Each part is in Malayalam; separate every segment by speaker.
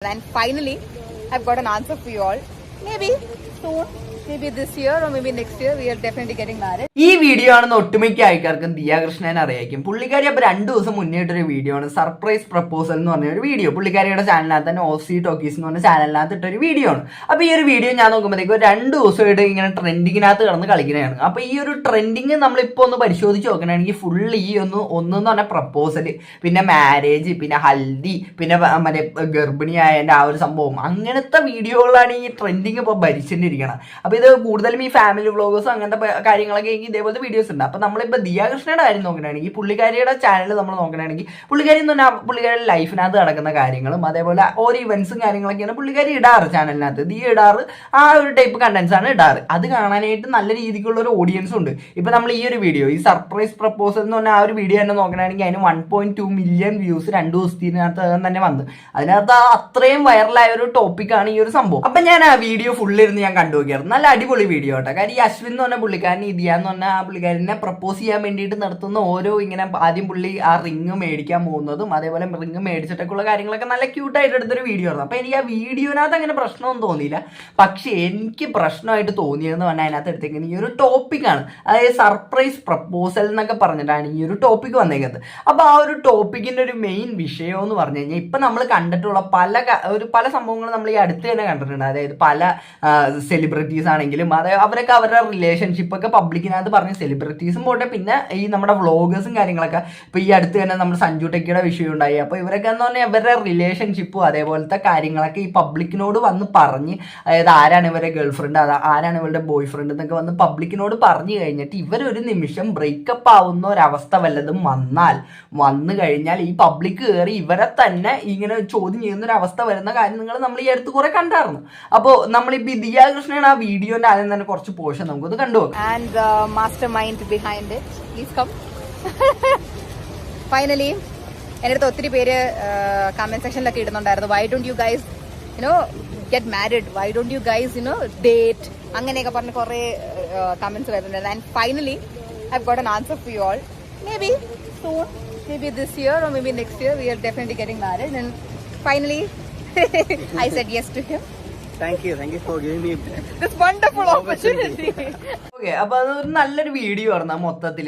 Speaker 1: And finally, I've got an answer for you all. Maybe soon, maybe this year or maybe next year, we are definitely getting married.
Speaker 2: ഈ വീഡിയോ ആണെന്ന് ഒട്ടുമിക്ക ആൾക്കാർക്കും ദിയാകൃഷ്ണനെ അറിയായിരിക്കും. പുള്ളിക്കാരി അപ്പോൾ 2 ദിവസം മുന്നേറ്റൊരു വീഡിയോ ആണ് സർപ്രൈസ് പ്രപ്പോസൽ എന്ന് പറഞ്ഞൊരു വീഡിയോ. പുള്ളിക്കാരിയുടെ ചാനലിനകത്ത് തന്നെ ഓസി ടോക്കീസ് എന്ന് പറഞ്ഞ ചാനലിനകത്ത് ഇട്ടൊരു വീഡിയോ ആണ്. അപ്പോൾ ഈ ഒരു വീഡിയോ ഞാൻ നോക്കുമ്പോഴത്തേക്കും 2 ദിവസമായിട്ട് ഇങ്ങനെ ട്രെൻഡിങ്ങിനകത്ത് കിടന്ന് കളിക്കുന്നതാണ്. അപ്പോൾ ഈ ഒരു ട്രെൻഡിങ് നമ്മളിപ്പോൾ ഒന്ന് പരിശോധിച്ച് നോക്കണമെങ്കിൽ ഫുൾ ഈ ഒന്നെന്ന് പറഞ്ഞാൽ പ്രപ്പോസൽ, പിന്നെ മാരേജ്, പിന്നെ ഹൽദി, പിന്നെ മറ്റേ ഗർഭിണിയായതിൻ്റെ ആ ഒരു സംഭവം, അങ്ങനത്തെ വീഡിയോകളാണ് ഈ ട്രെൻഡിങ് ഇപ്പോൾ ഭരിച്ചിട്ടിരിക്കണം. അപ്പോൾ ഇത് കൂടുതലും ഈ ഫാമിലി വ്ളോഗേഴ്സും അങ്ങനത്തെ കാര്യങ്ങളൊക്കെ ഇതേപോലത്തെ വീഡിയോസ് ഉണ്ട്. അപ്പോൾ നമ്മളിപ്പോൾ ദിയാകൃഷ്ണയുടെ കാര്യം നോക്കുകയാണെങ്കിൽ പുള്ളിക്കാരിയുടെ ചാനൽ നമ്മൾ നോക്കുകയാണെങ്കിൽ പുള്ളിക്കാരി എന്ന് പറഞ്ഞാൽ പുള്ളിക്കാരിയുടെ ലൈഫിനകത്ത് നടക്കുന്ന കാര്യങ്ങളും അതേപോലെ ഓരോ ഇവൻസും കാര്യങ്ങളൊക്കെയാണ് പുള്ളിക്കാരി ഇടാറ് ചാനലിനകത്ത്. ദിയ ഇടാറ് ആ ഒരു ടൈപ്പ് കണ്ടന്റ്സ് ആണ് ഇടാറ്. അത് കാണാനായിട്ട് നല്ല രീതിക്കുള്ള ഒരു ഓഡിയൻസ് ഉണ്ട്. ഇപ്പം നമ്മൾ ഈ ഒരു വീഡിയോ, ഈ സർപ്രൈസ് പ്രപ്പോസൽ എന്ന് പറഞ്ഞാൽ ആ ഒരു വീഡിയോ തന്നെ നോക്കുകയാണെങ്കിൽ അതിന് 1.2 മില്യൺ വ്യൂസ് 2 ദിവസത്തിനകത്ത് തന്നെ വന്നു. അതിനകത്ത് അത്രയും വൈറലായ ഒരു ടോപ്പിക്കാണ് ഈ ഒരു സംഭവം. അപ്പം ഞാൻ ആ വീഡിയോ ഫുള്ളിരുന്ന് ഞാൻ കണ്ടു നോക്കിയായിരുന്നു. നല്ല അടിപൊളി വീഡിയോ കേട്ടോ. കാര്യം ഈ അശ്വിൻ എന്ന് പറഞ്ഞ പുള്ളിക്കാരൻ ഇതിയ എന്ന് പറഞ്ഞാൽ ആ പുള്ളിക്കാരനെ പ്രപ്പോസ് ചെയ്യാൻ വേണ്ടിയിട്ട് നടത്തുന്ന ഓരോ ഇങ്ങനെ ആദ്യം പുള്ളി ആ റിങ് മേടിക്കാൻ പോകുന്നതും അതേപോലെ റിങ് മേടിച്ചിട്ടൊക്കെയുള്ള കാര്യങ്ങളൊക്കെ നല്ല ക്യൂട്ടായിട്ട് എടുത്തൊരു വീഡിയോ ആയിരുന്നു. അപ്പോൾ എനിക്ക് ആ വീഡിയോനകത്ത് അങ്ങനെ പ്രശ്നമൊന്നും തോന്നിയില്ല. പക്ഷേ എനിക്ക് പ്രശ്നമായിട്ട് തോന്നിയതെന്ന് പറഞ്ഞാൽ അതിനകത്ത് എടുത്തേക്കുന്നത് ഈ ഒരു ടോപ്പിക്കാണ്. അതായത് സർപ്രൈസ് പ്രപ്പോസൽ എന്നൊക്കെ പറഞ്ഞിട്ടാണ് ഈ ഒരു ടോപ്പിക്ക് വന്നേക്കുന്നത്. അപ്പോൾ ആ ഒരു ടോപ്പിക്കിൻ്റെ ഒരു മെയിൻ വിഷയം എന്ന് പറഞ്ഞു കഴിഞ്ഞാൽ ഇപ്പം നമ്മൾ കണ്ടിട്ടുള്ള പല സംഭവങ്ങളും നമ്മൾ ഈ അടുത്ത് തന്നെ കണ്ടിട്ടുണ്ട്. അതായത് പല സെലിബ്രിറ്റീസ് ആണെങ്കിലും അതായത് അവരൊക്കെ അവരുടെ റിലേഷൻഷിപ്പൊക്കെ പബ്ലിക്കിനകത്ത് പറഞ്ഞ സെലിബ്രിറ്റീസും പോട്ടെ, പിന്നെ ഈ നമ്മുടെ വ്ളോഗേഴ്സും കാര്യങ്ങളൊക്കെ. ഇപ്പോൾ ഈ അടുത്ത് തന്നെ നമ്മൾ സഞ്ജു ടെക്കിയുടെ വിഷയം ഉണ്ടായി. അപ്പോൾ ഇവരൊക്കെ എന്ന് പറഞ്ഞാൽ ഇവരുടെ റിലേഷൻഷിപ്പും അതേപോലത്തെ കാര്യങ്ങളൊക്കെ ഈ പബ്ലിക്കിനോട് വന്ന് പറഞ്ഞ്, അതായത് ആരാണ് ഇവരുടെ ഗേൾ ഫ്രണ്ട്, ആരാണ് ഇവരുടെ ബോയ് ഫ്രണ്ട് എന്നൊക്കെ വന്ന് പബ്ലിക്കിനോട് പറഞ്ഞു കഴിഞ്ഞിട്ട് ഇവരൊരു നിമിഷം ബ്രേക്കപ്പ് ആവുന്ന ഒരവസ്ഥ വല്ലതും വന്നു കഴിഞ്ഞാൽ ഈ പബ്ലിക് കയറി ഇവരെ തന്നെ ഇങ്ങനെ ചോദ്യം ചെയ്യുന്ന ഒരു അവസ്ഥ വരുന്ന കാര്യം നമ്മൾ ഈ അടുത്ത് കുറെ കണ്ടായിരുന്നു. അപ്പോൾ നമ്മളിപ്പോൾ ദിയാകൃഷ്ണയുടെ ആ വീഡിയോന്റെ ആദ്യം തന്നെ കുറച്ച് പോർഷൻ നമുക്കൊന്ന് കണ്ടുപോകാം.
Speaker 1: And the mastermind behind it, please come. Finally, എൻ്റെ അടുത്ത് ഒത്തിരി പേര് comment സെക്ഷനിലൊക്കെ ഇടുന്നുണ്ടായിരുന്നു, why don't you guys get married, why don't you guys date, അങ്ങനെയൊക്കെ പറഞ്ഞ് കുറേ കമന്റ്സ് വരുന്നുണ്ടായിരുന്നു. And finally, I've got an answer for you all. Maybe soon, maybe this year or maybe next year, we are definitely getting married. And finally, I said yes to him.
Speaker 3: Thank you for giving me
Speaker 1: this wonderful opportunity.
Speaker 2: Okay, അപ്പോൾ അതൊരു നല്ലൊരു വീഡിയോ ആയിരുന്നു.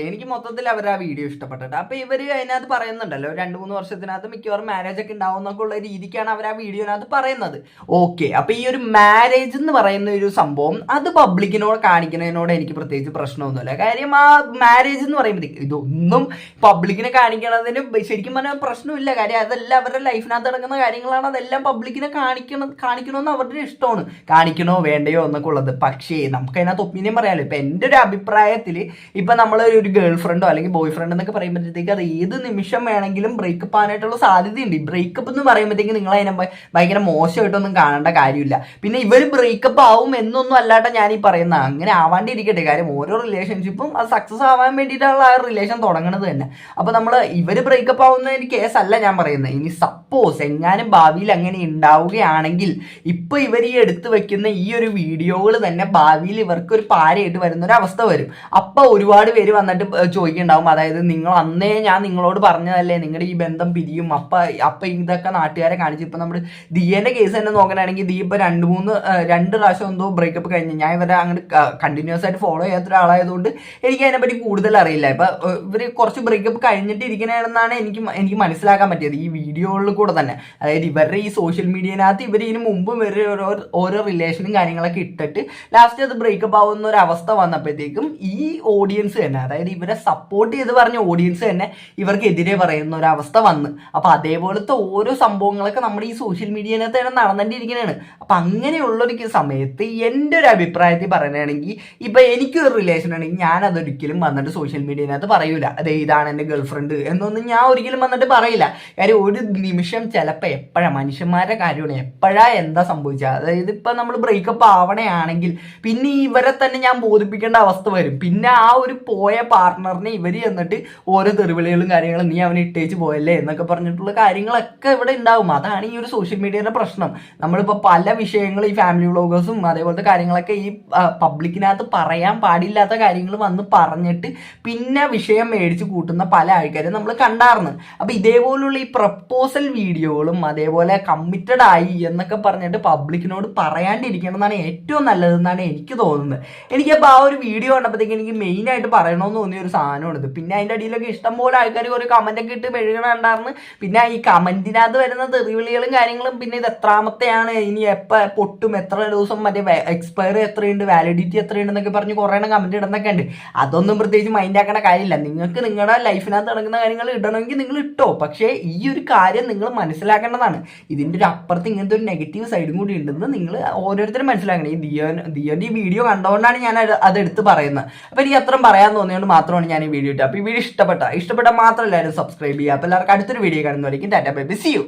Speaker 2: എനിക്ക് മൊത്തത്തിൽ അവർ ആ വീഡിയോ ഇഷ്ടപ്പെട്ടിട്ട്. അപ്പോൾ ഇവർ അതിനകത്ത് പറയുന്നുണ്ടല്ലോ 2-3 വർഷത്തിനകത്ത് മിക്കവാറും മാരേജ് ഒക്കെ ഉണ്ടാവും എന്നൊക്കെ ഉള്ള രീതിക്കാണ് അവർ ആ വീഡിയോനകത്ത് പറയുന്നത്. ഓക്കെ, അപ്പോൾ ഈ ഒരു മാരേജ് എന്ന് പറയുന്ന ഒരു സംഭവം അത് പബ്ലിക്കിനോട് കാണിക്കുന്നതിനോട് എനിക്ക് പ്രത്യേകിച്ച് പ്രശ്നമൊന്നുമില്ല. കാര്യം ആ മാരേജ് എന്ന് പറയുമ്പോഴത്തേക്ക് ഇതൊന്നും പബ്ലിക്കിനെ കാണിക്കണതിന് ശരിക്കും പറഞ്ഞാൽ പ്രശ്നമില്ല. കാര്യം അതെല്ലാം അവരുടെ ലൈഫിനകത്ത് നടക്കുന്ന കാര്യങ്ങളാണ്. അതെല്ലാം പബ്ലിക്കിനെ കാണിക്കണമെന്ന് അവരുടെ ഇഷ്ടമാണ്. കാണിക്കണോ വേണ്ടയോ എന്നൊക്കെ ഉള്ളത്. പക്ഷേ നമുക്ക് അതിനകത്ത് ഒപ്പീനിയൻ പറയാമല്ലോ. ഇപ്പം എൻ്റെ ഒരു അഭിപ്രായത്തിൽ ഇപ്പം നമ്മൾ ഒരു ഗേൾ ഫ്രണ്ടോ അല്ലെങ്കിൽ ബോയ് ഫ്രണ്ട് എന്നൊക്കെ പറയുമ്പോഴത്തേക്ക് അത് ഏത് നിമിഷം വേണമെങ്കിലും ബ്രേക്കപ്പ് ആകാനായിട്ടുള്ള സാധ്യതയുണ്ട്. ഈ ബ്രേക്കപ്പ് എന്ന് പറയുമ്പോഴത്തേക്ക് നിങ്ങൾ അതിനെ ഭയങ്കര മോശമായിട്ടൊന്നും കാണേണ്ട കാര്യമില്ല. പിന്നെ ഇവർ ബ്രേക്കപ്പ് ആവും എന്നൊന്നും അല്ലാണ്ട് ഞാൻ ഈ പറയുന്നത്. അങ്ങനെ ആവാണ്ടിരിക്കട്ടെ. കാര്യം ഓരോ റിലേഷൻഷിപ്പും അത് സക്സസ് ആവാൻ വേണ്ടിയിട്ടുള്ള ആ റിലേഷൻ തുടങ്ങുന്നത് തന്നെ. അപ്പോൾ നമ്മൾ ഇവർ ബ്രേക്കപ്പ് ആവുന്ന ഒരു കേസല്ല ഞാൻ പറയുന്നത്. ഇനി സപ്പോസ് എങ്ങാനും ഭാവിയിൽ അങ്ങനെ ഉണ്ടാവുകയാണെങ്കിൽ ഇപ്പോൾ ഇവർ ഈ എടുത്തു വെക്കുന്ന ഈ ഒരു വീഡിയോകൾ തന്നെ ഭാവിയിൽ ഇവർക്കൊരു പാരയായിട്ട് വരുന്നൊരവസ്ഥ വരും. അപ്പോൾ ഒരുപാട് പേര് വന്നിട്ട് ചോദിക്കുന്നുണ്ടാവും, അതായത് നിങ്ങൾ അന്നേ ഞാൻ നിങ്ങളോട് പറഞ്ഞതല്ലേ നിങ്ങളുടെ ഈ ബന്ധം പിരിയും, അപ്പം ഇതൊക്കെ നാട്ടുകാരെ കാണിച്ചു. ഇപ്പം നമ്മൾ ദിയേൻ്റെ കേസ് തന്നെ നോക്കണമെങ്കിൽ ദീ ഇപ്പോൾ 2 പ്രാവശ്യം എന്തോ ബ്രേക്കപ്പ് കഴിഞ്ഞ്, ഞാൻ ഇവരെ അങ്ങോട്ട് കണ്ടിന്യൂസ് ആയിട്ട് ഫോളോ ചെയ്യാത്ത ഒരാളായതുകൊണ്ട് എനിക്ക് അതിനെപ്പറ്റി കൂടുതൽ അറിയില്ല. ഇപ്പം ഇവർ കുറച്ച് ബ്രേക്കപ്പ് കഴിഞ്ഞിട്ട് ഇരിക്കണമെന്നാണ് എനിക്ക് മനസ്സിലാക്കാൻ പറ്റിയത് ഈ വീഡിയോകളിൽ കൂടെ തന്നെ. അതായത് ഇവരുടെ ഈ സോഷ്യൽ മീഡിയനകത്ത് ഇവർ ഇതിന് മുമ്പും ഓരോ റിലേഷനും കാര്യങ്ങളൊക്കെ ഇട്ടിട്ട് ലാസ്റ്റ് അത് ബ്രേക്കപ്പ് ആവുന്ന ഒരു അവസ്ഥ വന്നപ്പോഴത്തേക്കും ഈ ഓഡിയൻസ് തന്നെ, അതായത് ഇവരെ സപ്പോർട്ട് ചെയ്ത് പറഞ്ഞ ഓഡിയൻസ് തന്നെ ഇവർക്കെതിരെ പറയുന്ന ഒരു അവസ്ഥ വന്ന്. അപ്പോൾ അതേപോലത്തെ ഓരോ സംഭവങ്ങളൊക്കെ നമ്മുടെ ഈ സോഷ്യൽ മീഡിയനകത്ത് തന്നെ നടന്നിട്ടിരിക്കുന്നതാണ്. അപ്പം അങ്ങനെയുള്ളൊരു സമയത്ത് എൻ്റെ ഒരു അഭിപ്രായത്തിൽ പറയുകയാണെങ്കിൽ ഇപ്പം എനിക്കൊരു റിലേഷൻ ആണെങ്കിൽ ഞാൻ അതൊരിക്കലും വന്നിട്ട് സോഷ്യൽ മീഡിയനകത്ത് പറയൂല, അതെ ഇതാണ് എൻ്റെ ഗേൾ ഫ്രണ്ട് എന്നൊന്നും ഞാൻ ഒരിക്കലും വന്നിട്ട് പറയില്ല. കാര്യം ഒരു നിമിഷം ചിലപ്പോൾ എപ്പോഴാണ് മനുഷ്യന്മാരുടെ കാര്യമാണ്, എപ്പോഴാണ് എന്താ സംഭവിച്ചത്. അതായത് ഇപ്പം നമ്മൾ ബ്രേക്കപ്പ് ആവണയാണെങ്കിൽ പിന്നെ ഇവരെ തന്നെ ഞാൻ അവതരിപ്പിക്കേണ്ട അവസ്ഥ വരും. പിന്നെ ആ ഒരു പോയ പാർട്ണറിനെ ഇവർ എന്നിട്ട് ഓരോ തെറിവിളികളും കാര്യങ്ങളും നീ അവനെ ഇട്ടേച്ച് പോയല്ലേ എന്നൊക്കെ പറഞ്ഞിട്ടുള്ള കാര്യങ്ങളൊക്കെ ഇവിടെ ഉണ്ടാവും. അതാണ് ഈ ഒരു സോഷ്യൽ മീഡിയയുടെ പ്രശ്നം. നമ്മളിപ്പോൾ പല വിഷയങ്ങൾ ഈ ഫാമിലി വ്ളോഗേഴ്സും അതേപോലത്തെ കാര്യങ്ങളൊക്കെ ഈ പബ്ലിക്കിനകത്ത് പറയാൻ പാടില്ലാത്ത കാര്യങ്ങൾ വന്ന് പറഞ്ഞിട്ട് പിന്നെ വിഷയം മേടിച്ച് കൂട്ടുന്ന പല ആൾക്കാരും നമ്മൾ കണ്ടായിരുന്നു. അപ്പം ഇതേപോലുള്ള ഈ പ്രപ്പോസൽ വീഡിയോകളും അതേപോലെ കമ്മിറ്റഡ് ആയി എന്നൊക്കെ പറഞ്ഞിട്ട് പബ്ലിക്കിനോട് പറയാണ്ടിരിക്കണമെന്നാണ് ഏറ്റവും നല്ലതെന്നാണ് എനിക്ക് തോന്നുന്നത്. എനിക്കപ്പോൾ ആ ഒരു വീഡിയോ കണ്ടപ്പോഴത്തേക്ക് എനിക്ക് മെയിനായിട്ട് പറയണമെന്ന് തോന്നിയ ഒരു സാധനമാണിത്. പിന്നെ അതിൻ്റെ അടിയിലൊക്കെ ഇഷ്ടംപോലെ ആൾക്കാർ ഒരു കമൻറ്റൊക്കെ ഇട്ട് മെഴുകണുണ്ടായിരുന്നു. പിന്നെ ഈ കമൻറ്റിനകത്ത് വരുന്ന തെറിവിളികളും കാര്യങ്ങളും പിന്നെ ഇത് എത്രാമത്തെയാണ്, ഇനി എപ്പോൾ പൊട്ടും, എത്ര ദിവസം മറ്റേ എക്സ്പയറി എത്രയുണ്ട്, വാലിഡിറ്റി എത്രയുണ്ടെന്നൊക്കെ പറഞ്ഞ് കുറേ കമൻറ്റ് ഇടുന്നൊക്കെ ഉണ്ട്. അതൊന്നും പ്രത്യേകിച്ച് മൈൻഡ് ആക്കേണ്ട കാര്യമില്ല. നിങ്ങൾക്ക് നിങ്ങളുടെ ലൈഫിനകത്ത് നടക്കുന്ന കാര്യങ്ങൾ ഇടണമെങ്കിൽ നിങ്ങൾ ഇട്ടോ. പക്ഷേ ഈ ഒരു കാര്യം നിങ്ങൾ മനസ്സിലാക്കേണ്ടതാണ്. ഇതിൻ്റെ ഒരു അപ്പുറത്ത് ഇങ്ങനത്തെ ഒരു നെഗറ്റീവ് സൈഡും കൂടി ഉണ്ടെന്ന് നിങ്ങൾ ഓരോരുത്തരും മനസ്സിലാക്കണം. ഈ ദിയോൻ്റെ ഈ വീഡിയോ കണ്ടുകൊണ്ടാണ് ഞാൻ അത് എടുത്ത് പറയുന്നത്. അപ്പോൾ എനിക്ക് അത്രയും പറയാൻ തോന്നിയോണ്ട് മാത്രമാണ് ഞാൻ ഈ വീഡിയോ ഇട്ടത്. അപ്പോൾ ഈ വീഡിയോ ഇഷ്ടപ്പെട്ടാൽ മാത്രം എല്ലാവരും സബ്സ്ക്രൈബ് ചെയ്യുക. അപ്പോൾ എല്ലാവർക്കും അടുത്തൊരു വീഡിയോ കാണുന്നവരേക്കും tata bye bye, see U.